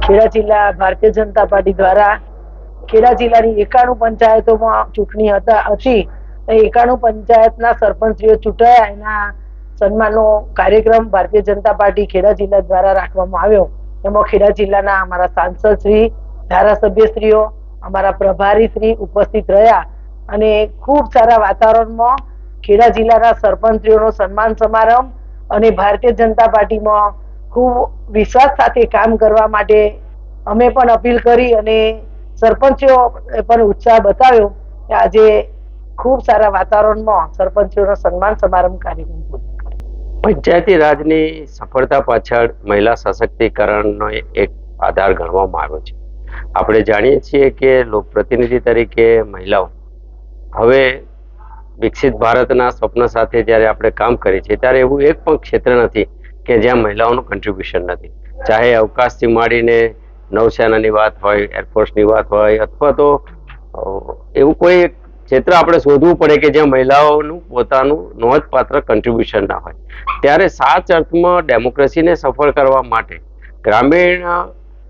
ખેડા જિલ્લા ભારતીય જનતા પાર્ટી દ્વારા ખેડા જિલ્લાની 91 પંચાયતોમાં ચૂંટણી હતી. 91 પંચાયતના સરપંચીઓ ચૂંટાયા. એના સન્માનનો કાર્યક્રમ ભારતીય જનતા પાર્ટી ખેડા જિલ્લા દ્વારા રાખવામાં આવ્યો. એમાં ખેડા જિલ્લાના અમારા સાંસદ શ્રી, ધારાસભ્યશ્રીઓ, અમારા પ્રભારી શ્રી ઉપસ્થિત રહ્યા અને ખૂબ સારા વાતાવરણમાં ખેડા જિલ્લાના સરપંચીઓનો સન્માન સમારંભ અને ભારતીય જનતા પાર્ટીમાં ખૂબ વિશ્વાસ સાથે કામ કરવા માટે અમે પણ અપીલ કરી અને સરપંચીઓ પણ ઉત્સાહ બતાવ્યો. આજે ખૂબ સારા વાતાવરણમાં સરપંચીઓનો સન્માન સમારંભ કાર્યક્રમ પૂર્ણ કર્યો. પંચાયતી રાજની સફળતા પાછળ મહિલા સશક્તિકરણનો એક આધાર ગણવામાં આવ્યો છે. આપણે જાણીએ છીએ કે લોકપ્રતિનિધિ તરીકે મહિલાઓ હવે વિકસિત ભારતના સ્વપ્ન સાથે જ્યારે આપણે કામ કરીએ છીએ ત્યારે એવું એક પણ ક્ષેત્ર નથી કે જ્યાં મહિલાઓનું કન્ટ્રીબ્યુશન નથી. ચાહે અવકાશથી માંડીને નૌસેનાની વાત હોય, એરફોર્સની વાત હોય, અથવા તો એવું કોઈ એક ક્ષેત્ર આપણે શોધવું પડે કે જ્યાં મહિલાઓનું પોતાનું નોંધપાત્ર કન્ટ્રીબ્યુશન ના હોય. ત્યારે સાચ અર્થમાં ડેમોક્રેસીને સફળ કરવા માટે ગ્રામીણ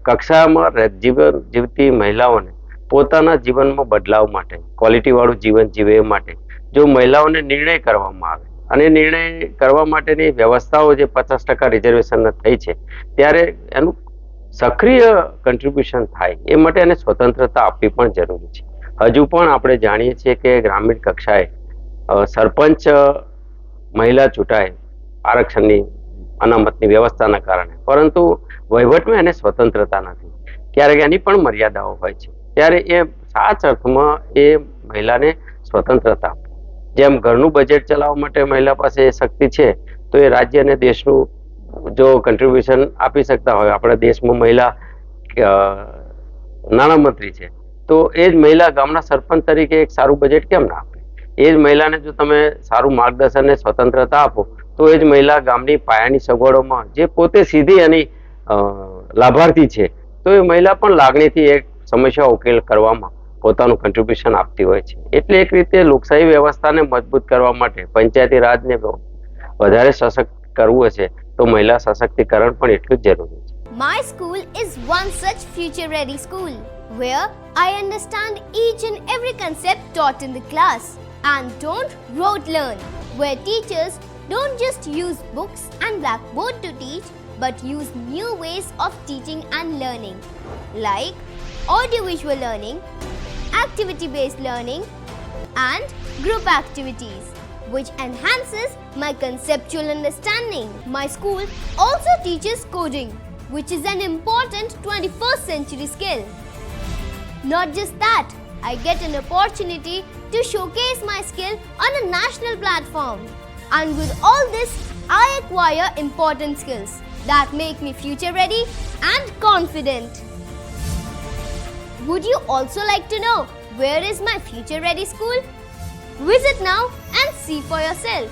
કક્ષામાં જીવન જીવતી મહિલાઓને પોતાના જીવનમાં બદલાવ માટે, ક્વોલિટીવાળું જીવન જીવે માટે જો મહિલાઓને નિર્ણય કરવામાં આવે અને નિર્ણય કરવા માટેની વ્યવસ્થાઓ જે 50% રિઝર્વેશન થઈ છે ત્યારે એનું સક્રિય કન્ટ્રીબ્યુશન થાય એ માટે એને સ્વતંત્રતા આપવી પણ જરૂરી છે. હજુ પણ આપણે જાણીએ છીએ કે ગ્રામીણ કક્ષાએ સરપંચ મહિલા ચૂંટાય આરક્ષણની અનામતની વ્યવસ્થાના કારણે, પરંતુ વહીવટમાં એને સ્વતંત્રતા નથી. ક્યારેક એની પણ મર્યાદાઓ હોય છે. ત્યારે એ સાચ અર્થમાં એ મહિલાને સ્વતંત્રતા આપે. જેમ ઘરનું બજેટ ચલાવવા માટે મહિલા પાસે એ શક્તિ છે, તો એ રાજ્ય અને દેશનું જો કન્ટ્રીબ્યુશન આપી શકતા હોય, આપણા દેશમાં મહિલા નાણામંત્રી છે, તો એ જ મહિલા ગામના સરપંચ તરીકે એક સારું બજેટ કેમ ના આપે? એ જ મહિલાને જો તમે સારું માર્ગદર્શન અને સ્વતંત્રતા આપો તો એ જ મહિલા ગામની પાયાની સગવડોમાં જે પોતે સીધી એની લાભાર્થી છે, તો એ મહિલા પણ લાગણીથી એક સમસ્યા ઉકેલ કરવામાં પોતાનું કન્ટ્રીબ્યુશન આપતી હોય છે. એટલે એક રીતે લોકશાહી વ્યવસ્થાને મજબૂત કરવા માટે પંચાયતી રાજને વધારે સશક્ત કરવું હશે તો મહિલા સશક્તિકરણ પણ એટલું જ જરૂરી છે. My school is one such future-ready school where I understand each and every concept taught in the class and don't rote learn, where teachers don't just use books and blackboard to teach but use new ways of teaching and learning like audiovisual learning, activity-based learning and group activities, which enhances my conceptual understanding. My school also teaches coding, which is an important 21st century skill. Not just that, I get an opportunity to showcase my skill on a national platform. And with all this, I acquire important skills that make me future ready and confident. Would you also like to know where is my future ready school? Visit now and see for yourself.